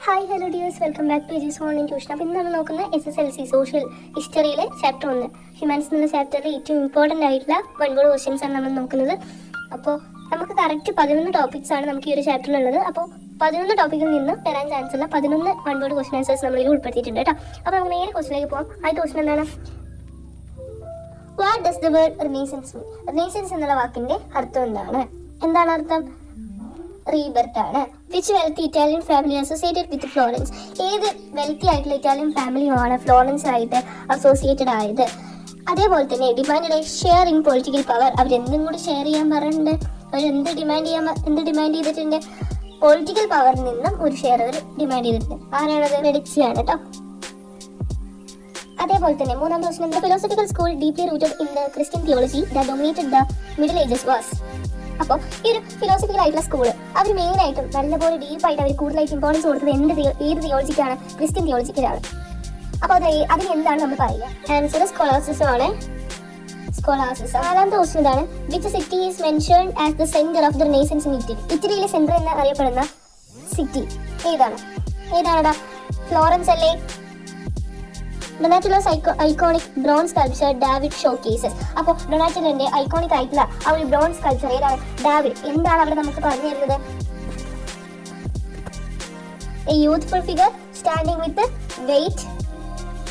Hi hello dears, welcome back to Ajees online tuition. അപ്പോൾ ഇന്ന് നമ്മൾ നോക്കുന്ന SSLC സോഷ്യൽ ഹിസ്റ്ററിയിലെ ചാപ്റ്റർ 1 ഹ്യൂമാനിറ്റീസ് എന്ന ചാപ്റ്ററിൽ ഏറ്റവും ഇമ്പോർട്ടൻ്റ് ആയിട്ടുള്ള 1 വേർഡ് ക്വസ്റ്റ്യൻസ് ആണ് നമ്മൾ നോക്കുന്നത്. അപ്പോൾ നമുക്ക് കറക്റ്റ് 11 ടോപ്പിക്സ് ആണ് നമുക്ക് ഈ ഒരു ചാപ്റ്ററിലുള്ളത്. അപ്പോൾ 11 ടോപ്പിക്കിൽ നിന്ന് തരാൻ ചാൻസ് ഉള്ള 11 1 വേർഡ് ക്വസ്റ്റ്യൻ ആൻസേഴ്സ് നമ്മളിൽ ഉൾപ്പെടുത്തിയിട്ടുണ്ട് കേട്ടോ. അപ്പോൾ നമുക്ക് നേരെ ക്വസ്റ്റിലേക്ക് പോകാം. ആദ്യത്തെ ക്വസ്റ്റ്യൻ എന്താണ്? What does the word renaissance mean? Renaissance എന്നുള്ള വാക്കിന്റെ അർത്ഥം എന്താണ്? എന്താണ് അർത്ഥം? റീബർത്ത് ആണ്. Which wealthy Italian family associated with Florence? ഏത് വെൽത്തി ആയിട്ടുള്ള ഇറ്റാലിയൻ ഫാമിലിയുമാണ് ഫ്ലോറൻസ് ആയിട്ട് അസോസിയേറ്റഡ് ആയത്? അതേപോലെ തന്നെ demand share in political power. അവരെന്തും കൂടി ഷെയർ ചെയ്യാൻ പറഞ്ഞിട്ടുണ്ട്. അവരെന്ത് ഡിമാൻഡ് ചെയ്തിട്ടുണ്ട്? പൊളിറ്റിക്കൽ പവറിൽ നിന്നും ഒരു ഷെയർ അവർ ഡിമാൻഡ് ചെയ്തിട്ടുണ്ട്. ആരാണത്? മെഡിച്ചിയാണ് കേട്ടോ. അതേപോലെ തന്നെ മൂന്നാമത്തെ ക്വസ്റ്റ്യൻ എന്താ? Philosophical school deeply rooted in the Christian theology that dominated the middle ages was. അപ്പോൾ ഈ ഒരു ഫിലോസഫിക്കൽ ആയിട്ടുള്ള സ്കൂള് അവർ മെയിനായിട്ടും നല്ലപോലെ ഡീപ്പായിട്ട് അവർ കൂടുതലായിട്ട് ഇമ്പോർട്ടൻസ് കൊടുത്തത് ഏത് തിയോളജിക്കാണ്? ക്രിസ്ത്യൻ തിയോളജിക്കലാണ്. അപ്പോൾ അതിന് എന്താണ് നമ്മൾ പറയുക? ആൻസർ സ്കോളാസിസം ആണ്. സ്കോളാസിസം. നാലാമത്തെ ക്വസ്റ്റ്യൻ ഇതാണ്. Which city is mentioned as the centre of the renaissance in Italy? ഇറ്റലിയിലെ സെന്റർ എന്ന് അറിയപ്പെടുന്ന സിറ്റി ഏതാണടാ? ഫ്ലോറൻസ് അല്ലേ? Donatello's iconic bronze sculpture David showcases. അപ്പോൾ ഡൊണാറ്റിലോന്റെ ഐക്കോണിക് ആയിട്ടുള്ള ആ ഒരു ബ്രോൺസ് സ്കൾപ്ചർ ഏതാണ്? ഡാവിഡ്. എന്താണ് അവിടെ നമുക്ക് പറഞ്ഞു തരുന്നത്? A youthful figure standing with weight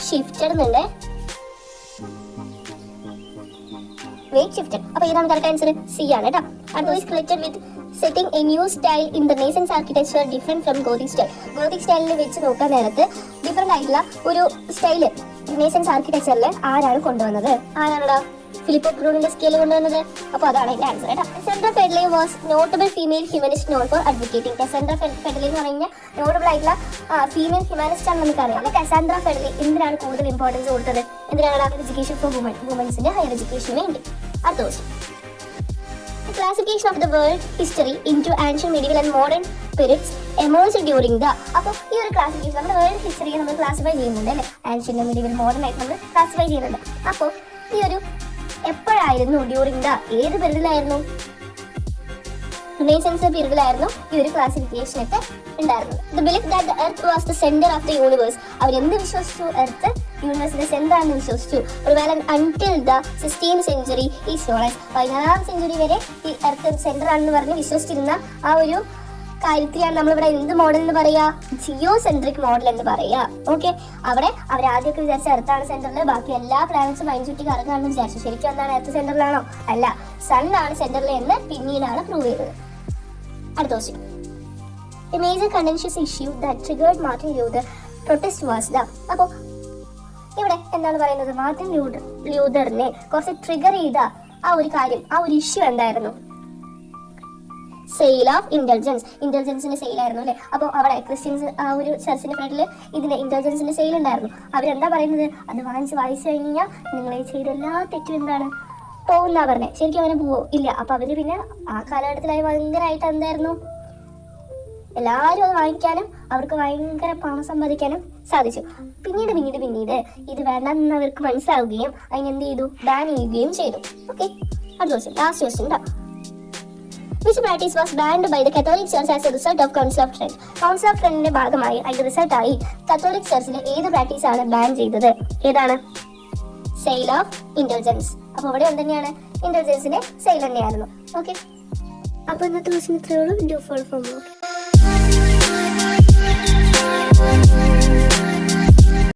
shifted എന്നുണ്ട്. Weight shifted. അപ്പോൾ ഏതാണ് കറക്റ്റ് ആൻസർ? സി ആണ് കേട്ടോ. അടുത്ത sculpture with setting a new style in the Renaissance architecture different from Gothic style. Gothic style വെച്ച് നോക്കാൻ നേരത്ത് ഡിഫറെന്റ് ആയിട്ടുള്ള ഒരു സ്റ്റൈല് റിനൈസൻസ് ആർക്കിടെക്ചറിൽ ആരാണ് കൊണ്ടുവന്നത്? ആരാണടാ? ഫിലിപ്പോ ബ്രൂണിന്റെ സ്കെയിൽ കൊണ്ടുവന്നത്. അപ്പോൾ അതാണ് അതിന്റെ ആൻസർ കേട്ടോ. Cassandra Fedele was notable female humanist known for advocating. Cassandra Fedele എന്ന് പറഞ്ഞാൽ നോട്ടബിൾ ആയിട്ടുള്ള ഫീമെയിൽ ഹ്യൂമാനിസ്റ്റ് ആണ് നമുക്കറിയാം. കസാൻഡ്ര ഫെഡ്ലെ എന്തിനാണ് കൂടുതൽ ഇമ്പോർട്ടൻസ് കൊടുത്തത്? എന്തിനാണ്? എഡ്യൂക്കേഷൻ ഫോർ വുമൻസിന്റെ ഹയർ എഡ്യൂക്കേഷന് വേണ്ടി. അടുത്ത question. Classification of the world history into ancient, medieval and modern periods emerged during the. അപ്പോൾ ഈ ഒരു ക്ലാസിഫിക്കേഷൻ നമ്മുടെ വേൾഡ് ഹിസ്റ്ററിയെ നമ്മൾ ക്ലാസിഫൈ ചെയ്യുന്നുണ്ട് അല്ലേ? ആൻഷ്യന്റ്, medieval, modern ആയിട്ട് നമ്മൾ ക്ലാസിഫൈ ചെയ്യുന്നുണ്ട്. അപ്പോൾ ഈ ഒരു എപ്പോഴായിരുന്നു? ഡ്യൂറിങ് ദ ഏത് പീരീഡിലായിരുന്നു? റിനൈസൻസ് പീരീഡിലായിരുന്നു ഈ ഒരു ക്ലാസിഫിക്കേഷൻ ഒക്കെ ഉണ്ടായിരുന്നത്. The belief that the earth was the centre of the universe. അവരെന്ത് വിശ്വസിച്ചു? എർത്ത് യൂണിവേഴ്സിന്റെ സെന്റർ ആണെന്ന് വിശ്വസിച്ചു. Until the 16th century is known as. 14ാം സെഞ്ചുറി വരെ ഈ എർത്ത് സെന്റർ ആണെന്ന് പറഞ്ഞ് വിശ്വസിച്ചിരുന്ന ആ ഒരു കാര്യത്തിലാണ് നമ്മളിവിടെ എന്ത് മോഡൽ എന്ന് പറയാ? ജിയോ സെൻട്രിക് മോഡൽ എന്ന് പറയാ. ഓക്കെ, അവിടെ അവരാദ്യമൊക്കെ വിചാരിച്ച എർത്താണ് സെന്ററിൽ, ബാക്കി എല്ലാ പ്ലാനറ്റ്സും അതിന് ചുറ്റി കറങ്ങാണെന്ന് വിചാരിച്ചു. ശരിക്കും എന്താണ്? എർത്ത് സെന്ററിലാണോ? അല്ല, സൺ ആണ് സെന്ററിൽ എന്ന് പിന്നീടാണ് പ്രൂവ് ചെയ്തത്. അടുത്ത question. A major contentious issue that triggered Martin Luther protest was the. അപ്പോൾ ഇവിടെ എന്താണ് പറയുന്നത്? മാർട്ടിൻ ലൂതറിനെ കുറച്ച് ട്രിഗർ ചെയ്ത ആ ഒരു കാര്യം, ആ ഒരു ഇഷ്യൂ എന്തായിരുന്നു? Sale of intelligence. ഇന്റലിജൻസിന്റെ സെയിൽ ആയിരുന്നു അല്ലേ? അപ്പോൾ അവിടെ ക്രിസ്ത്യൻസ് ആ ഒരു ചർച്ചിന്റെ ഫ്രണ്ടിൽ ഇതിന്റെ ഇന്റലിജൻസിന്റെ സെയിൽ ഉണ്ടായിരുന്നു. അവരെന്താ പറയുന്നത്? അത് വായിച്ചു കഴിഞ്ഞാൽ നിങ്ങൾ ചെയ്ത എല്ലാ തെറ്റും എന്താണ് പോകുന്നാ പറഞ്ഞത്. ശരിക്കും അവനെ പോവോ? ഇല്ല. അപ്പൊ അവര് പിന്നെ ആ കാലഘട്ടത്തിലായി ഭയങ്കരമായിട്ട് എന്തായിരുന്നു? എല്ലാവരും അത് വാങ്ങിക്കാനും അവർക്ക് ഭയങ്കര പണം സമ്പാദിക്കാനും സാധിച്ചു. പിന്നീട് ഇത് വേണ്ടെന്ന് അവർക്ക് മനസ്സിലാവുകയും അതിനെന്ത് ചെയ്തു? ബാൻ ചെയ്യുകയും ചെയ്തു. ഓക്കെ, അടുത്ത ക്വസ്റ്റ്യൻ, ലാസ്റ്റ് ക്വസ്റ്റ്യൻ കേട്ടോ. Which practice was banned by the Catholic Church as a result of Council of Trent? Council of Trentന്റെ ഭാഗമായി അതിന്റെ റിസൾട്ടായി കത്തോലിക് ചർച്ചിലെ ഏത് പ്രാക്ടീസ് ആണ് ബാൻ ചെയ്തത്? ഏതാണ്? Sale of intelligence. അപ്പോൾ ഇവിടെ എന്ത് ഇന്റലിജൻസിന്റെ സെയിൽ തന്നെയായിരുന്നു. ഓക്കെ, അപ്പോൾ ഇന്നത്തെ ക്വസ്റ്റ്യൻ ഇത്രയേ ഉള്ളൂ. Do follow for more.